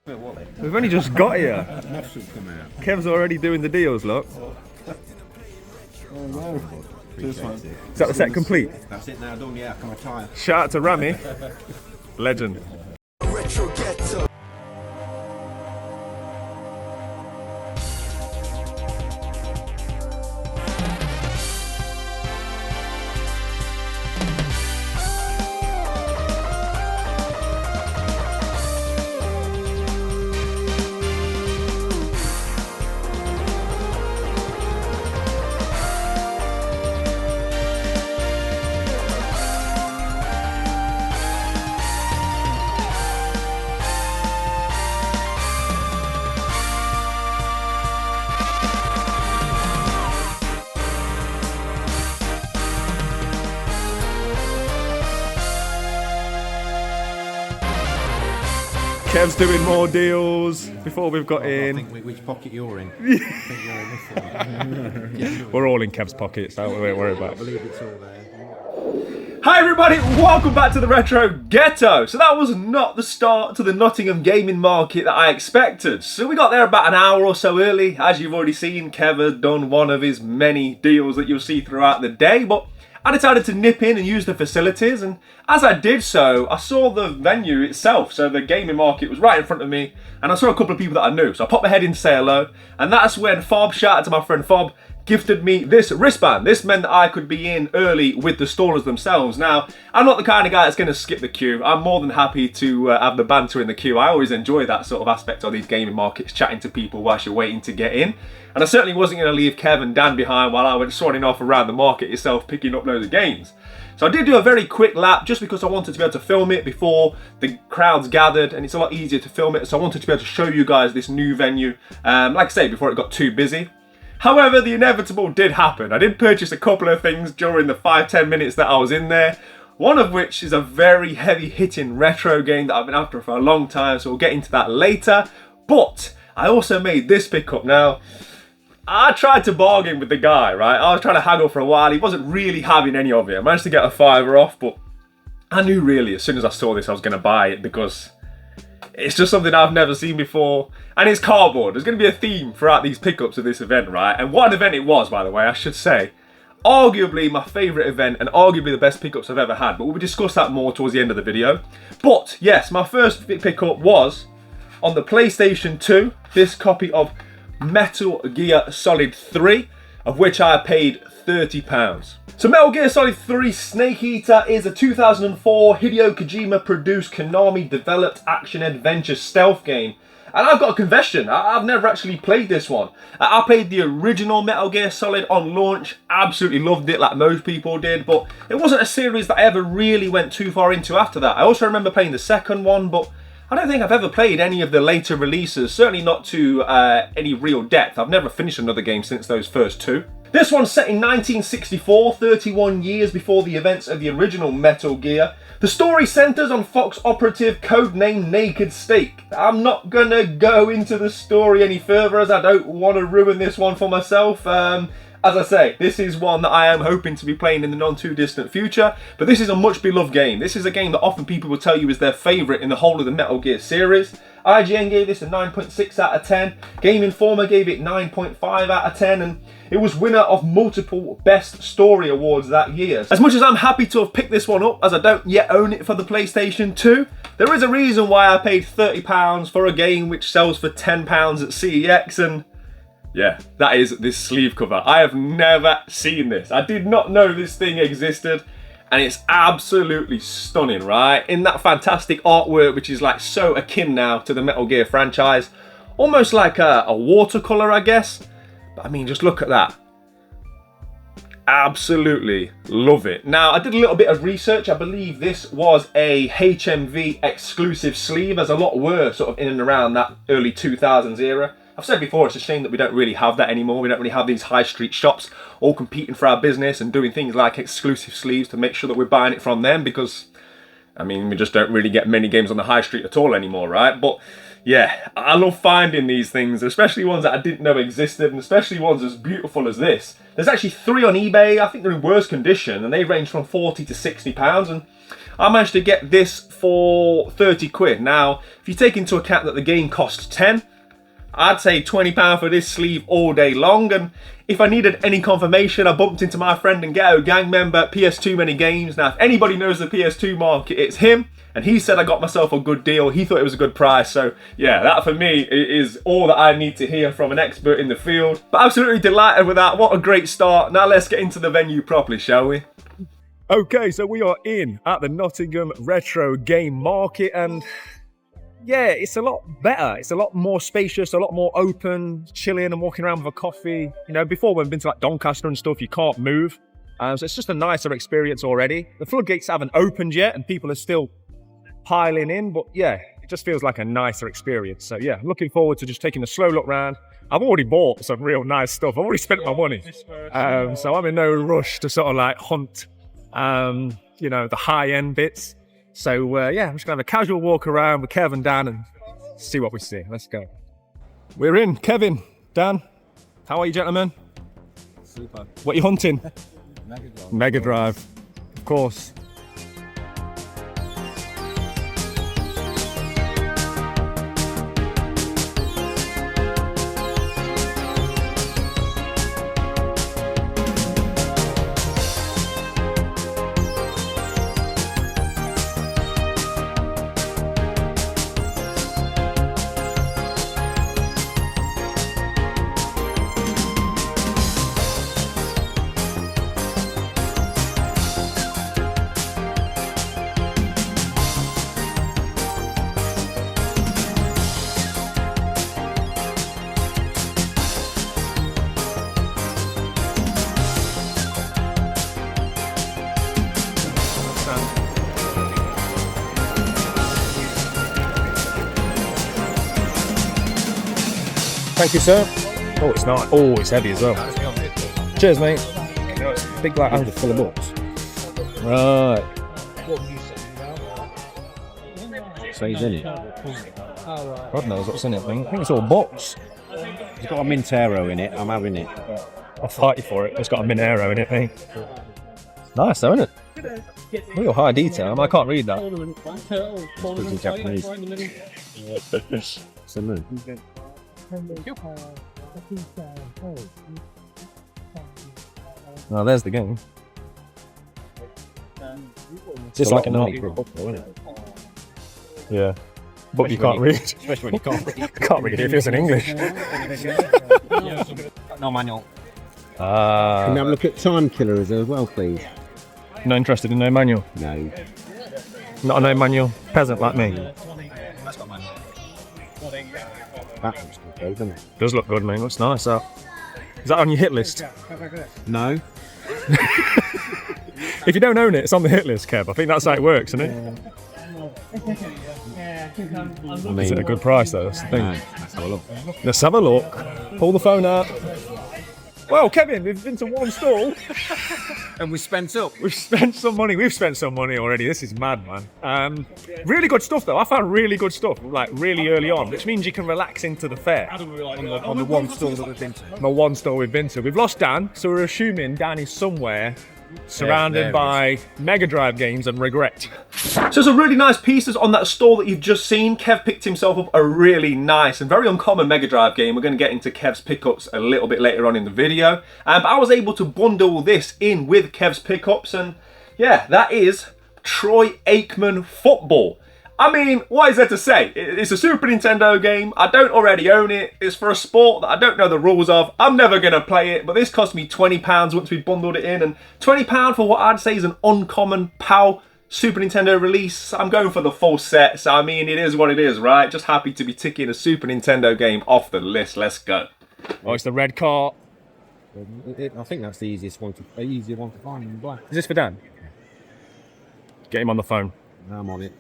We've only just got here. Kev's already doing the deals, look. Oh no. Is that the set complete? That's it now done, yeah, I can retire. Shout out to Rami. Legend. Retro Ghetto. Kev's doing more deals before we've got in. I think which pocket you're in. I think you're in this one. We're all in Kev's pockets, don't worry about I it. believe it's all there. Hi everybody, welcome back to the Retro Ghetto. So that was not the start to the Nottingham gaming market that I expected. So we got there about an hour or so early. As you've already seen, Kev has done one of his many deals that you'll see throughout the day. But I decided to nip in and use the facilities, and as I did so, I saw the venue itself. So the gaming market was right in front of me, and I saw a couple of people that I knew. So I popped my head in to say hello, and that's when Fob, shout out to my friend Fob, gifted me this wristband. This meant that I could be in early with the stallers themselves. Now, I'm not the kind of guy that's going to skip the queue. I'm more than happy to have the banter in the queue. I always enjoy that sort of aspect of these gaming markets, chatting to people whilst you're waiting to get in. And I certainly wasn't going to leave Kev and Dan behind while I went swanning off around the market itself, picking up loads of games. So I did do a very quick lap just because I wanted to be able to film it before the crowds gathered, and it's a lot easier to film it. So I wanted to be able to show you guys this new venue, like I say, before it got too busy. However, the inevitable did happen. I did purchase a couple of things during the 5-10 minutes that I was in there. One of which is a very heavy-hitting retro game that I've been after for a long time, so we'll get into that later. But I also made this pickup. Now, I tried to bargain with the guy, right? I was trying to haggle for a while. He wasn't really having any of it. I managed to get a $5 off, but I knew really as soon as I saw this I was going to buy it because it's just something I've never seen before, and it's cardboard. There's going to be a theme throughout these pickups of this event, right? And what an event it was, by the way, I should say. Arguably my favourite event and arguably the best pickups I've ever had, but we'll discuss that more towards the end of the video. But yes, my first pickup was on the PlayStation 2, this copy of Metal Gear Solid 3, of which I paid £30. So Metal Gear Solid 3 Snake Eater is a 2004 Hideo Kojima produced, Konami developed action-adventure stealth game. And I've got a confession, I've never actually played this one. I played the original Metal Gear Solid on launch, absolutely loved it like most people did, but it wasn't a series that I ever really went too far into after that. I also remember playing the second one, but I don't think I've ever played any of the later releases, certainly not to any real depth. I've never finished another game since those first two. This one's set in 1964, 31 years before the events of the original Metal Gear. The story centres on Fox operative codenamed Naked Steak. I'm not gonna go into the story any further as I don't want to ruin this one for myself. As I say, this is one that I am hoping to be playing in the non-too-distant future, but this is a much-beloved game. This is a game that often people will tell you is their favourite in the whole of the Metal Gear series. IGN gave this a 9.6 out of 10, Game Informer gave it 9.5 out of 10, and it was winner of multiple Best Story Awards that year. As much as I'm happy to have picked this one up, as I don't yet own it for the PlayStation 2, there is a reason why I paid £30 for a game which sells for £10 at CEX, and yeah, that is this sleeve cover. I have never seen this. I did not know this thing existed, and it's absolutely stunning, right? In that fantastic artwork, which is like so akin now to the Metal Gear franchise. Almost like a watercolor, I guess. But I mean, just look at that. Absolutely love it. Now, I did a little bit of research. I believe this was a HMV exclusive sleeve, as a lot were sort of in and around that early 2000s era. I've said before, it's a shame that we don't really have that anymore. We don't really have these high street shops all competing for our business and doing things like exclusive sleeves to make sure that we're buying it from them, because, I mean, we just don't really get many games on the high street at all anymore, right? But yeah, I love finding these things, especially ones that I didn't know existed, and especially ones as beautiful as this. There's actually 3 on eBay. I think they're in worse condition, and they range from £40 to £60, and I managed to get this for 30 quid. Now, if you take into account that the game costs 10, I'd say £20 for this sleeve all day long. And if I needed any confirmation, I bumped into my friend and Ghetto gang member at PS2 Many Games. Now, if anybody knows the PS2 market, it's him. And he said I got myself a good deal. He thought it was a good price. So yeah, that for me is all that I need to hear from an expert in the field. But absolutely delighted with that. What a great start. Now let's get into the venue properly, shall we? Okay, so we are in at the Nottingham Retro Game Market, and yeah, it's a lot better. It's a lot more spacious, a lot more open, chilling and walking around with a coffee. You know, before when we've been to like Doncaster and stuff, you can't move. So it's just a nicer experience already. The floodgates haven't opened yet and people are still piling in, but yeah, it just feels like a nicer experience. So yeah, looking forward to just taking a slow look round. I've already bought some real nice stuff. I've already spent my money. So I'm in no rush to sort of like hunt, you know, the high-end bits. So yeah, I'm just gonna have a casual walk around with Kev and Dan and see what we see. Let's go. We're in. Kevin, Dan, how are you, gentlemen? Super. What are you hunting? Mega Drive. Mega Drive, of course. Thank you, sir. Oh, it's not. Oh, it's heavy as well. Cheers, mate. Big black handle full of books. Right. So he's in it. God knows what's in it. I think it's all books. It's got a Mintero in it. I'm having it. I'll fight you for it. It's got a Minero in it, mate. Nice, though, isn't it? Real high detail. I can't read that. It's in Japanese. It's the moon. Oh, there's the game. Just like a money for a book, though, isn't it? Yeah. But you can't read. Especially when you can't read. Can't read it if it's in English. No manual. Ah. Can we have a look at Time Killers as well, please? Not interested in no manual. No. Not a no manual peasant like me. That's got manual. That looks good, doesn't it? Does look good, man. Looks nice. Is that on your hit list? No. If you don't own it, it's on the hit list, Kev. I think that's how it works, isn't it? I mean, Is it a good price, though? That's the thing. let's have a look. Let's have a look. Pull the phone out. Well, Kevin, we've been to one stall. And we spent up. We've spent some money. We've spent some money already. This is mad, man. Really good stuff, though. I found really good stuff, like really early on, which means you can relax into the fair. On the one store that we've been to. The one store we've been to. We've lost Dan, so we're assuming Dan is somewhere surrounded there by Mega Drive games and regret. So some really nice pieces on that stall that you've just seen. Kev picked himself up a really nice and very uncommon Mega Drive game. We're going to get into Kev's pickups a little bit later on in the video. But I was able to bundle this in with Kev's pickups, and yeah, that is Troy Aikman Football. I mean, what is there to say? It's a Super Nintendo game. I don't already own it. It's for a sport that I don't know the rules of. I'm never going to play it, but this cost me £20 once we bundled it in, and £20 for what I'd say is an uncommon PAL Super Nintendo release. I'm going for the full set, so I mean, it is what it is, right? Just happy to be ticking a Super Nintendo game off the list. Let's go. Oh, it's the red cart. I think that's the easiest one to find in black. Is this for Dan? Get him on the phone. I'm on it.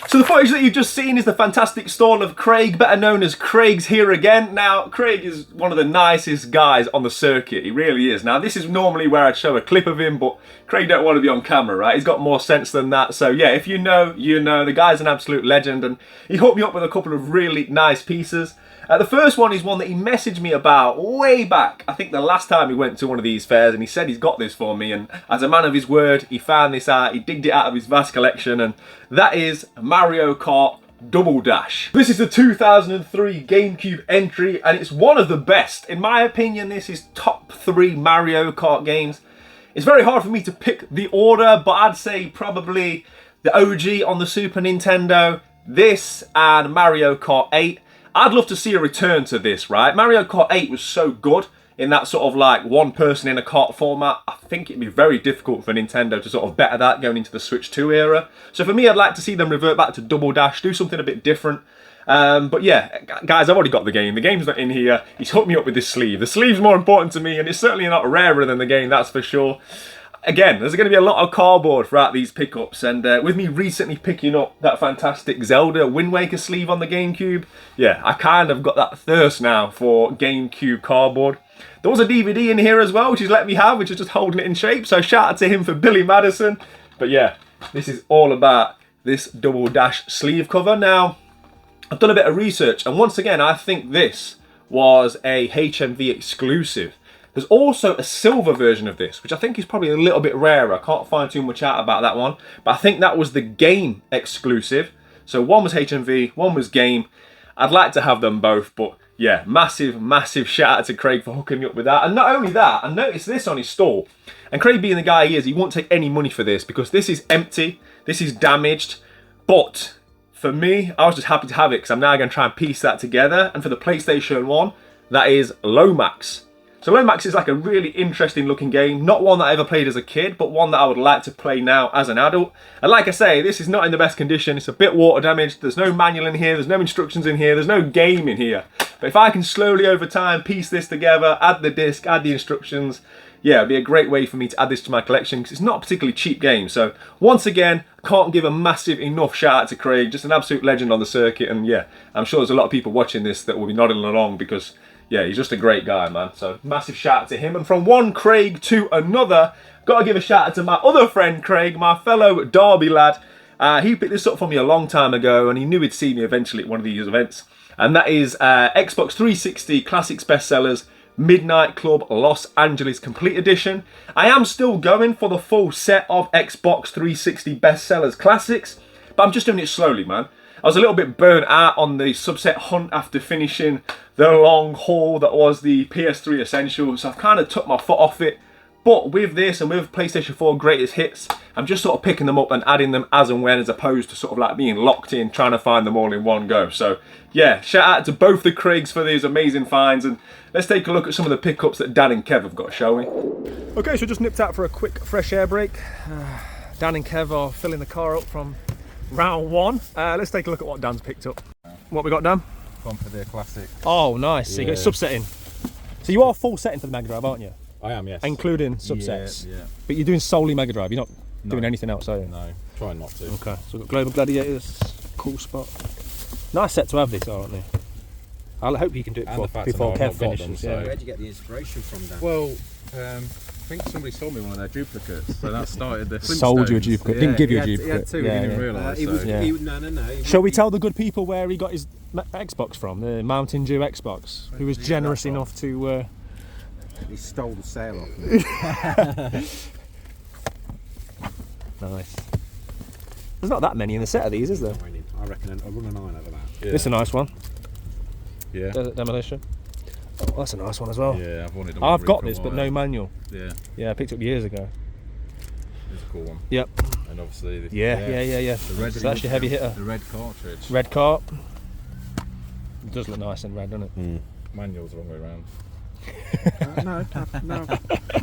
So the footage that you've just seen is the fantastic stall of Craig, better known as Craig's Here Again. Now, Craig is one of the nicest guys on the circuit. He really is. Now, this is normally where I'd show a clip of him, but Craig don't want to be on camera, right? He's got more sense than that. So yeah, if you know, you know. The guy's an absolute legend, and he hooked me up with a couple of really nice pieces. The first one is one that he messaged me about way back, I think the last time he went to one of these fairs, and he said he's got this for me, and as a man of his word, he found this out, he digged it out of his vast collection, and that is Mario Kart Double Dash. This is the 2003 GameCube entry, and it's one of the best. In my opinion, this is top 3 Mario Kart games. It's very hard for me to pick the order, but I'd say probably the OG on the Super Nintendo, this, and Mario Kart 8. I'd love to see a return to this, right? Mario Kart 8 was so good in that sort of like one person in a kart format. I think it'd be very difficult for Nintendo to sort of better that going into the Switch 2 era. So for me, I'd like to see them revert back to Double Dash, do something a bit different. But yeah, guys, I've already got the game. The game's not in here. He's hooked me up with this sleeve. The sleeve's more important to me, and it's certainly not rarer than the game, that's for sure. Again, there's going to be a lot of cardboard throughout these pickups, and with me recently picking up that fantastic Zelda Wind Waker sleeve on the GameCube, yeah, I kind of got that thirst now for GameCube cardboard. There was a DVD in here as well, which he's let me have, which is just holding it in shape, so shout out to him for Billy Madison. But yeah, this is all about this Double Dash sleeve cover. Now, I've done a bit of research, and once again, I think this was a HMV exclusive. There's also a silver version of this, which I think is probably a little bit rarer. I can't find too much out about that one. But I think that was the game exclusive. So one was HMV, one was game. I'd like to have them both, but yeah, massive, massive shout out to Craig for hooking me up with that. And not only that, I noticed this on his stall. And Craig being the guy he is, he won't take any money for this because this is empty, this is damaged. But for me, I was just happy to have it because I'm now going to try and piece that together. And for the PlayStation 1, that is Lomax. So Lomax is like a really interesting looking game, not one that I ever played as a kid, but one that I would like to play now as an adult. And like I say, this is not in the best condition, it's a bit water damaged, there's no manual in here, there's no instructions in here, there's no game in here. But if I can slowly over time piece this together, add the disc, add the instructions, yeah, it'd be a great way for me to add this to my collection because it's not a particularly cheap game. So once again, I can't give a massive enough shout out to Craig, just an absolute legend on the circuit. And yeah, I'm sure there's a lot of people watching this that will be nodding along because yeah, he's just a great guy, man. So massive shout out to him. And from one Craig to another, got to give a shout out to my other friend Craig, my fellow Derby lad. He picked this up for me a long time ago and he knew he'd see me eventually at one of these events. And that is Xbox 360 Classics Bestsellers Midnight Club Los Angeles Complete Edition. I am still going for the full set of Xbox 360 Bestsellers Classics, but I'm just doing it slowly, man. I was a little bit burnt out on the subset hunt after finishing the long haul that was the PS3 Essentials, so I've kind of took my foot off it. But with this and with PlayStation 4 Greatest Hits, I'm just sort of picking them up and adding them as and when, as opposed to sort of like being locked in, trying to find them all in one go. So yeah, shout out to both the Craigs for these amazing finds, and let's take a look at some of the pickups that Dan and Kev have got, shall we? Okay, so just nipped out for a quick fresh air break. Dan and Kev are filling the car up from round 1. Let's take a look at what Dan's picked up. What we got, Dan? Gone for their classic. Oh, nice. So you got subsetting. So you are full setting for the Mega Drive, aren't you? I am, yes. Including subsets. Yeah. But you're doing solely Mega Drive. You're not doing anything else, are you? No, trying not to. Okay. So we've got Global Gladiators. Cool spot. Nice set to have this, aren't they? I hope you can do it before Kev finishes. So where'd you get the inspiration from, Dan? Well, I think somebody sold me one of their duplicates, so that started the Sold you a duplicate, yeah, didn't give you a duplicate. He had two, he didn't realise. No. Shall we tell the good people where he got his Xbox from, the Mountain Dew Xbox, who was generous enough to... He stole the sale off me. Nice. There's not that many in the set of these, is there? I reckon I'll run a 9 over that. Yeah. This is a nice one. Yeah. Desert Demolition. Oh, that's a nice one as well. Yeah, I've wanted. I've got this, but no manual. Yeah. Yeah, I picked it up years ago. It's a cool one. Yep. And obviously. Yeah. The red. It's actually a heavy hitter. The red cartridge. Red cart. It does look nice and red, doesn't it? Mm. Manual's the wrong way around.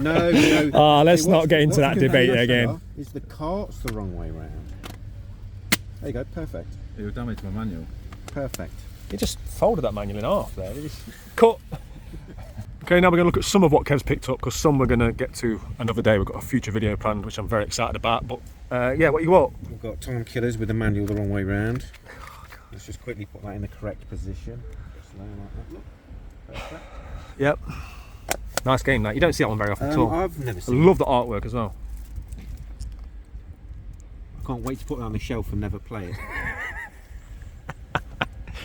No. Let's not get into that debate again. Is the cart's the wrong way round? There you go, perfect. It would damage my manual. Perfect. You just folded that manual in half there. Just cut. Okay, now we're going to look at some of what Kev's picked up, because some we're going to get to another day. We've got a future video planned, which I'm very excited about. But Yeah, what you got? We've got Time Killers with the manual the wrong way round. Let's just quickly put that in the correct position. Just lay like that. Look. Perfect. Yep. Nice game, that. You don't see that one very often at all. I've never I seen it. love the artwork as well. I can't wait to put it on the shelf and never play it.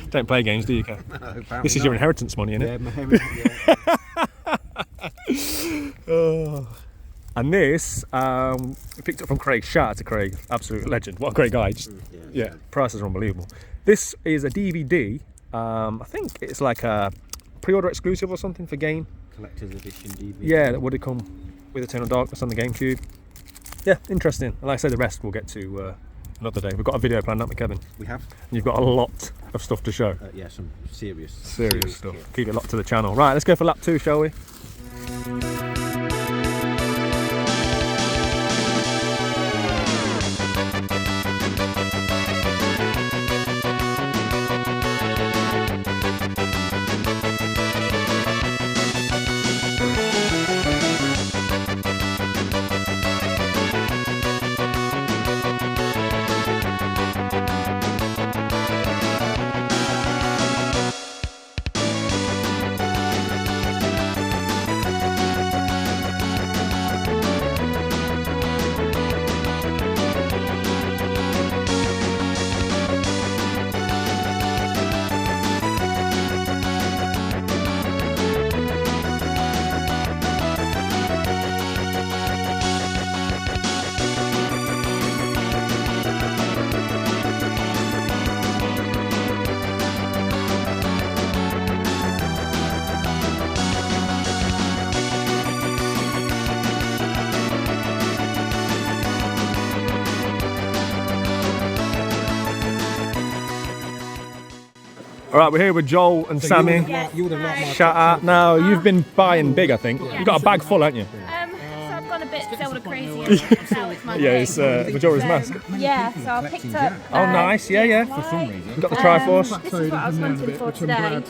Don't play games, do you, Kev? No, apparently This is not. your inheritance money, isn't it? Yeah, my heritage, yeah. And this, we picked up from Craig. Shout out to Craig, absolute legend. What a great guy. Just, yeah, prices are unbelievable. This is a DVD. I think it's like a pre-order exclusive or something for game. Collector's edition DVD. Yeah, that would have come with Eternal Darkness on the GameCube. Yeah, interesting. And like I say, the rest we'll get to another day. We've got a video planned up with Kevin. We have. You've got a lot of stuff to show. Yeah, some serious Stuff. kit. Keep it locked to the channel. Right, let's go for lap 2, shall we? Alright, we're here with Joel and Sammy. You would have liked my Shout out. Now, you've been buying big, I think. You've got a bag full, haven't you? So I've gone a bit Zelda crazy and now it's my Yeah, it's Majora's Mask. yeah, so I picked up. Oh, nice. Yeah. For some reason. You've got the Triforce. This is what I was wanting for today.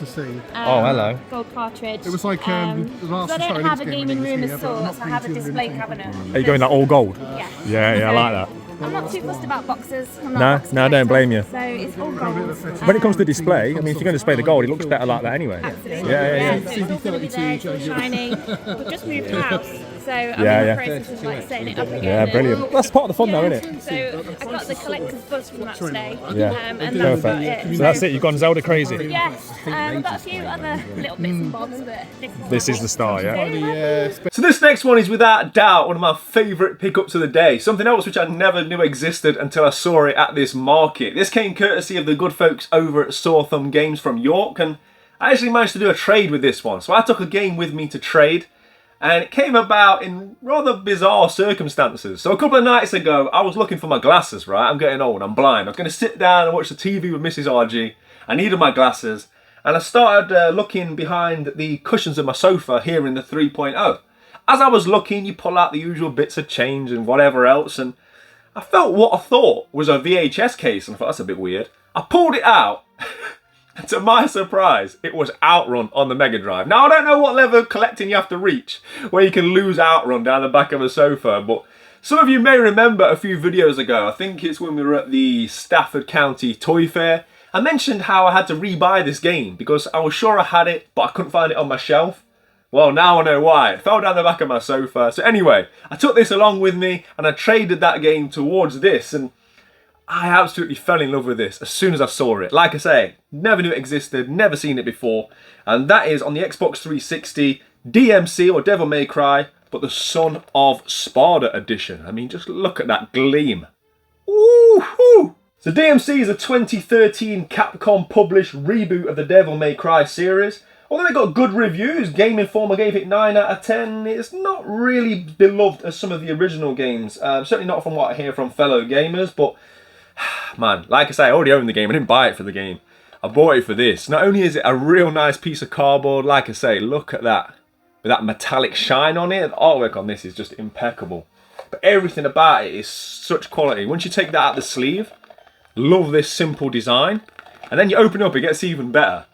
Oh, hello. Gold cartridge. It was like so I don't have a gaming room as such. I have a display cabinet. Are you going that all gold? Yeah. Yeah, I like that. I'm not too fussed about boxes. I'm No, not a box no, I don't collector, blame you. So it's all gold. When it comes to display, I mean, if you're going to display the gold, it looks better like that anyway. Absolutely. Yeah. So it's all going to be there, it's all shiny. We've just moved house, so I'm Yeah, in yeah. the process of like setting it up again. Yeah, brilliant. That's part of the fun, though, isn't it? So I got the collector's buzz from that today. Yeah. And that's about Perfect. it. So that's it. You've gone Zelda crazy. Yes, I've got a few other little bits and bobs, but This is the star, yeah. the So this next one is without doubt one of my favourite pickups of the day. Something else which I never knew existed until I saw it at this market. This came courtesy of the good folks over at Sore Thumb Games from York, and I actually managed to do a trade with this one. So I took a game with me to trade, and it came about in rather bizarre circumstances. So a couple of nights ago, I was looking for my glasses, right? I'm getting old, I'm blind. I was going to sit down and watch the TV with Mrs. RG. I needed my glasses, and I started looking behind the cushions of my sofa here in the 3.0. As I was looking, you pull out the usual bits of change and whatever else, and I felt what I thought was a VHS case, and I thought, that's a bit weird. I pulled it out, and to my surprise, it was Outrun on the Mega Drive. Now, I don't know what level of collecting you have to reach where you can lose Outrun down the back of a sofa, but some of you may remember a few videos ago, I think it's when we were at the Stafford County Toy Fair, I mentioned how I had to rebuy this game because I was sure I had it, but I couldn't find it on my shelf. Well, now I know why. It fell down the back of my sofa. So anyway, I took this along with me and I traded that game towards this, and I absolutely fell in love with this as soon as I saw it. Like I say, never knew it existed, never seen it before, and that is on the Xbox 360 DMC or Devil May Cry, but the Son of Sparda edition. I mean, just look at that gleam. Woohoo! So DMC is a 2013 Capcom published reboot of the Devil May Cry series. Although it got good reviews, Game Informer gave it 9 out of 10, it's not really beloved as some of the original games. Certainly not from what I hear from fellow gamers, but man, like I say, I already own the game. I didn't buy it for the game. I bought it for this. Not only is it a real nice piece of cardboard, like I say, look at that. With that metallic shine on it, the artwork on this is just impeccable. But everything about it is such quality. Once you take that out of the sleeve, love this simple design. And then you open it up, it gets even better.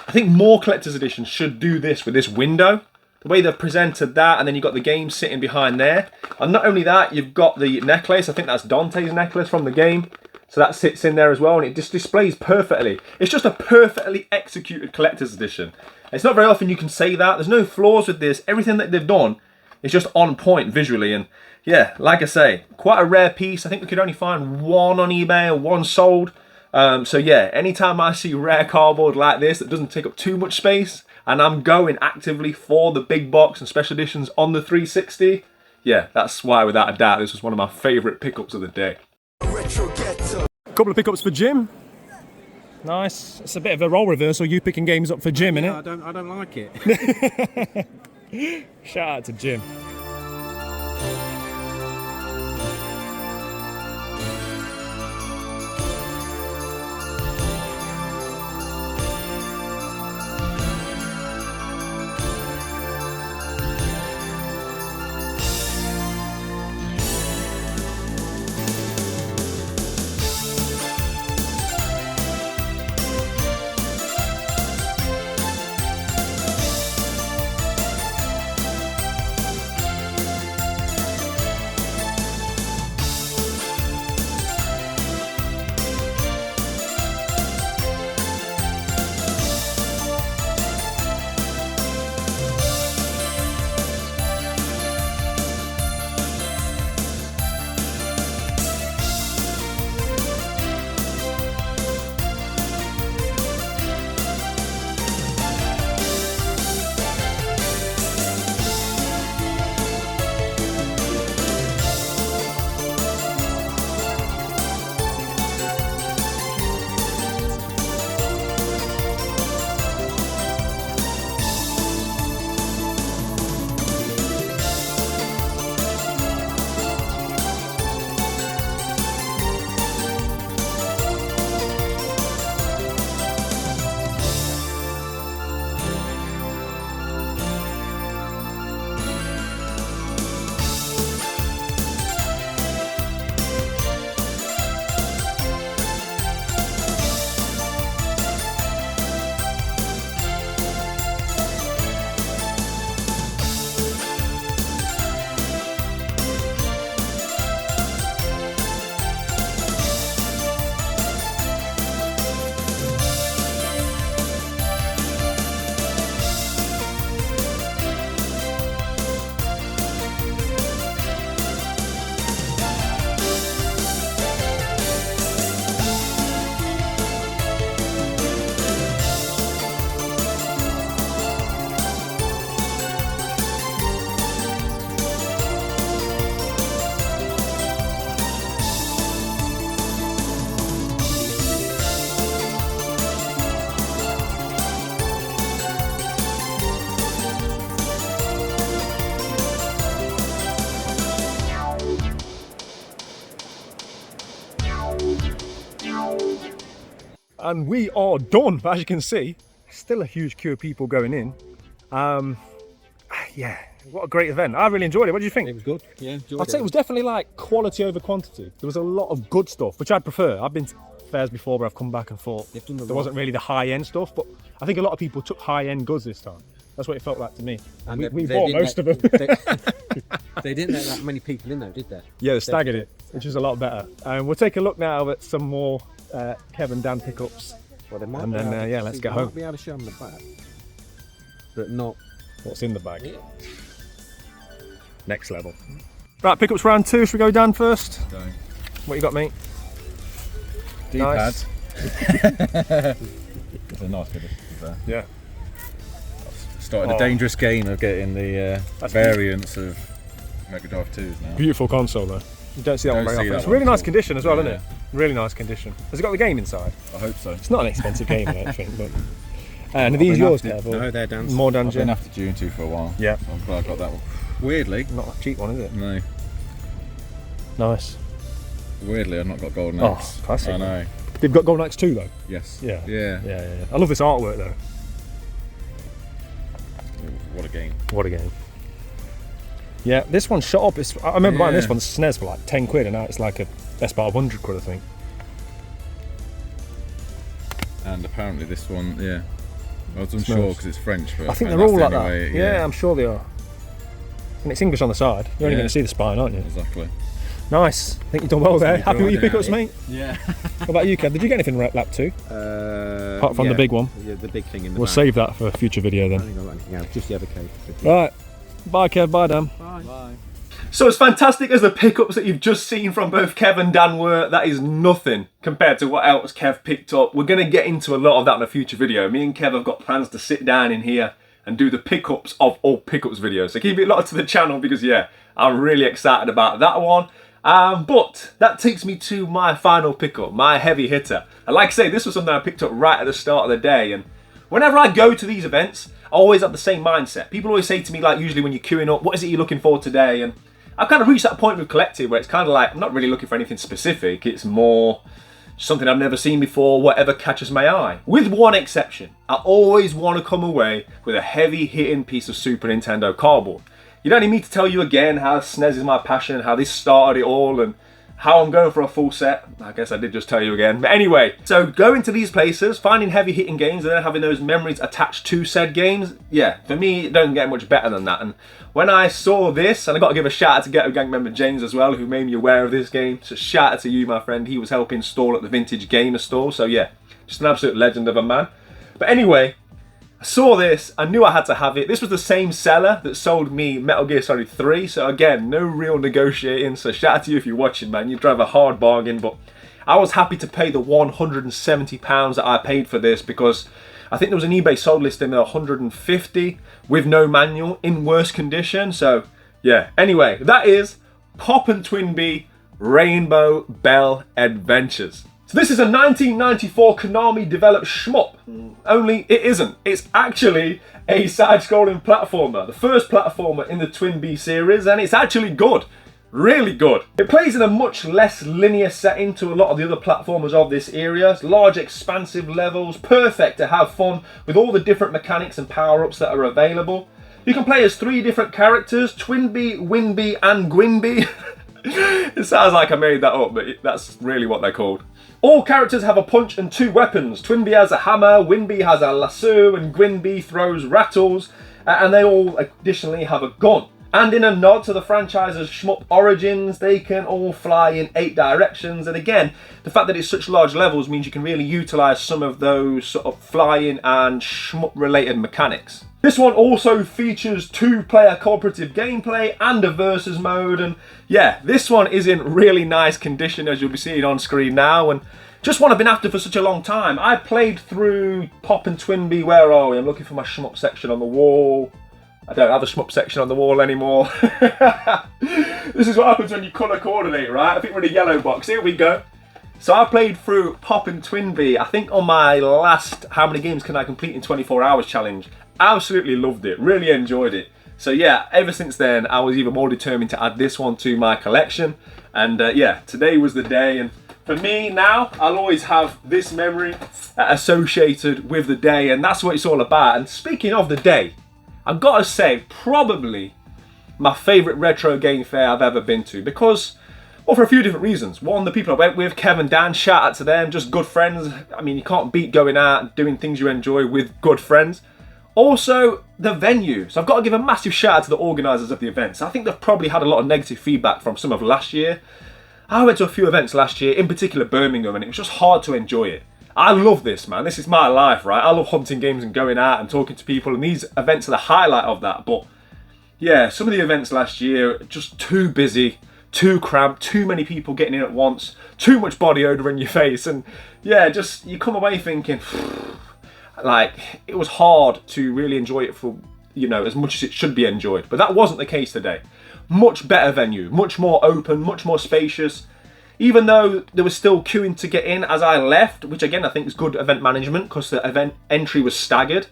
I think more collector's editions should do this with this window. the way they've presented that, and then you've got the game sitting behind there. And not only that, you've got the necklace. I think that's Dante's necklace from the game. So that sits in there as well, and it just displays perfectly. It's just a perfectly executed collector's edition. It's not very often you can say that. There's no flaws with this. Everything that they've done is just on point visually. And yeah, like I say, quite a rare piece. I think we could only find one on eBay or one sold. So yeah, anytime I see rare cardboard like this that doesn't take up too much space, and I'm going actively for the big box and special editions on the 360, yeah, that's why without a doubt this was one of my favourite pickups of the day. Retro Ghetto. Couple of pickups for Jim. Nice. It's a bit of a role reversal, you picking games up for Jim, Yeah, innit? I don't like it. Shout out to Jim. And we are done, but as you can see, still a huge queue of people going in. Yeah, what a great event. I really enjoyed it. What do you think? It was good. Yeah, enjoyed I'd say it was definitely like quality over quantity. There was a lot of good stuff, which I'd prefer. I've been to fairs before where I've come back and thought there wasn't really the high-end stuff, but I think a lot of people took high-end goods this time. That's what it felt like to me. And we bought most of them. They didn't let that many people in though, did they? Yeah, they staggered it, which is a lot better. We'll take a look now at some more Kev and Dan pickups. Well, they might And be then, able to- yeah, let's they get might home. be able to show them the back, but not. What's in the bag? Yeah. Next level. Right, pickups round 2. Should we go Dan first? Go. What you got, mate? D-pads. It's a nice bit of Yeah. started Oh. a dangerous game of getting the That's variants of Mega Drive 2s now. Beautiful console though. You don't see that Don't one very see often. that It's one really at nice all. condition as well, isn't Yeah. it? Really nice condition. Has it got the game inside? I hope so. It's not an expensive game, I don't think, but... and are these yours, Kev? or No, they're Dan's. More I've been dungeon? after June 2 for a while. Yeah. So I'm glad I got that one. Weirdly, Not a cheap one, is it? no. Nice. Weirdly, I've not got Golden Oh, Axe. classic. I know. They've got Golden Axe 2 though? Yes. Yeah. Yeah. Yeah. I love this artwork though. What a game. What a game. Yeah, this one shot up. I remember buying this Yeah. one SNES for like 10 quid and now it's like a best part of 100 quid, I think. And apparently this one, yeah, I wasn't sure because it's French, but I think that's they're all the like only that. way, Yeah, I'm sure they are. And it's English on the side. You're only Yeah. going to see the spine, aren't you? Exactly. Nice. I think you've done well there. That's Happy with your good, pickups, yeah. mate? Yeah. What about you, Kev? Did you get anything lap 2? Apart from the big one. Yeah, the big thing in the We'll back. save that for a future video I then. don't think I got anything else, just the other case. Right. Bye, Kev. Bye, Dan. Bye. So as fantastic as the pickups that you've just seen from both Kev and Dan were, that is nothing compared to what else Kev picked up. We're going to get into a lot of that in a future video. Me and Kev have got plans to sit down in here and do the pickups of all pickups videos. So keep it locked to the channel because, yeah, I'm really excited about that one. But that takes me to my final pickup, my heavy hitter. And like I say, this was something I picked up right at the start of the day. And whenever I go to these events, I always have the same mindset. People always say to me, like, usually when you're queuing up, what is it you're looking for today? And I've kind of reached that point with Collective where it's kind of like, I'm not really looking for anything specific. It's more something I've never seen before, whatever catches my eye. With one exception, I always want to come away with a heavy hitting piece of Super Nintendo cardboard. You don't need me to tell you again how SNES is my passion, how this started it all, and how I'm going for a full set. I guess I did just tell you again. But anyway, so going to these places, finding heavy hitting games and then having those memories attached to said games, yeah, for me, it doesn't get much better than that. And when I saw this, and I got to give a shout out to Ghetto Gang member James as well, who made me aware of this game. So shout out to you, my friend. He was helping install at the Vintage Gamer store. So yeah, just an absolute legend of a man. But anyway, I saw this, I knew I had to have it. This was the same seller that sold me Metal Gear Solid 3, so again, no real negotiating, so shout out to you if you're watching, man. You drive a hard bargain, but I was happy to pay the £170 that I paid for this because I think there was an eBay sold listing of 150 with no manual in worse condition, so yeah. Anyway, that is Pop and Twinbee Rainbow Bell Adventures. So this is a 1994 Konami developed shmup, only it isn't. It's actually a side-scrolling platformer, the first platformer in the Twinbee series, and it's actually good, really good. It plays in a much less linear setting to a lot of the other platformers of this area. It's large expansive levels, perfect to have fun with all the different mechanics and power-ups that are available. You can play as 3 different characters, Twinbee, Winbee and Gwynbee. It sounds like I made that up, but that's really what they're called. All characters have a punch and 2 weapons. Twinbee has a hammer, Winbee has a lasso, and Gwynbee throws rattles, and they all additionally have a gun. And in a nod to the franchise's shmup origins, they can all fly in 8 directions. And again, the fact that it's such large levels means you can really utilise some of those sort of flying and shmup related mechanics. This one also features 2-player cooperative gameplay and a versus mode, and yeah, this one is in really nice condition as you'll be seeing on screen now, and just one I've been after for such a long time. I played through Pop and Twinbee, where are we? I'm looking for my shmup section on the wall. I don't have a shmup section on the wall anymore. This is what happens when you colour coordinate, right? I think we're in a yellow box, here we go. So I played through Pop and Twinbee, I think on my last how many games can I complete in 24 hours challenge. Absolutely loved it, really enjoyed it. So yeah, ever since then I was even more determined to add this one to my collection. And yeah, today was the day, and for me now, I'll always have this memory associated with the day, and that's what it's all about. And speaking of the day, I've got to say, probably my favourite retro game fair I've ever been to, because, well, for a few different reasons. One, the people I went with, Kev and Dan, shout out to them, just good friends. I mean, you can't beat going out and doing things you enjoy with good friends. Also, the venue. So I've got to give a massive shout out to the organisers of the events. I think they've probably had a lot of negative feedback from some of last year. I went to a few events last year, in particular Birmingham, and it was just hard to enjoy it. I love this, man. This is my life, right? I love hunting games and going out and talking to people, and these events are the highlight of that. But yeah, some of the events last year, just too busy, too cramped, too many people getting in at once, too much body odour in your face, and yeah, just you come away thinking, like, it was hard to really enjoy it for, you know, as much as it should be enjoyed. But that wasn't the case today. Much better venue, much more open, much more spacious. Even though there was still queuing to get in as I left, which again I think is good event management because the event entry was staggered,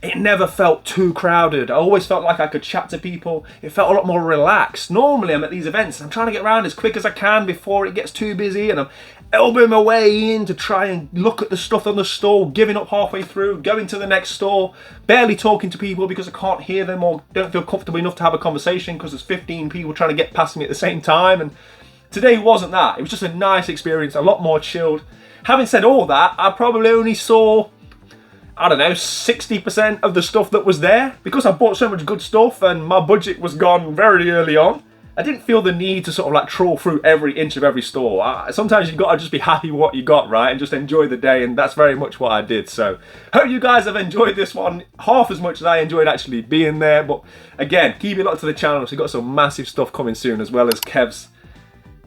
it never felt too crowded. I always felt like I could chat to people. It felt a lot more relaxed. Normally I'm at these events and I'm trying to get around as quick as I can before it gets too busy, and I'm elbowing my way in to try and look at the stuff on the stall, giving up halfway through, going to the next store, barely talking to people because I can't hear them or don't feel comfortable enough to have a conversation because there's 15 people trying to get past me at the same time. And today wasn't that. It was just a nice experience, a lot more chilled. Having said all that, I probably only saw I don't know, 60% of the stuff that was there. Because I bought so much good stuff and my budget was gone very early on, I didn't feel the need to sort of like trawl through every inch of every store. Sometimes you've got to just be happy with what you got, right? And just enjoy the day, and that's very much what I did. So, hope you guys have enjoyed this one half as much as I enjoyed actually being there. But again, keep it locked to the channel, so we've got some massive stuff coming soon, as well as Kev's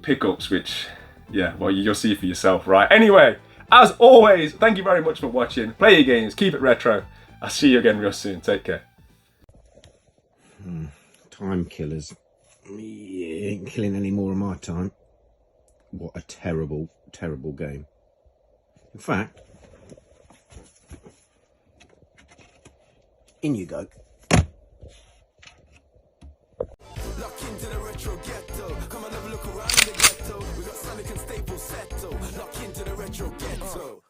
pickups, which, yeah, well, you'll see for yourself, right? Anyway, as always, thank you very much for watching. Play your games, keep it retro. I'll see you again real soon. Take care. Time killers. Yeah, ain't killing any more of my time. What a terrible, terrible game. In fact, in you go. Lock into the retro ghetto. Come and have a look around in the ghetto. We got Sonic and Staples settle. Lock into the retro ghetto.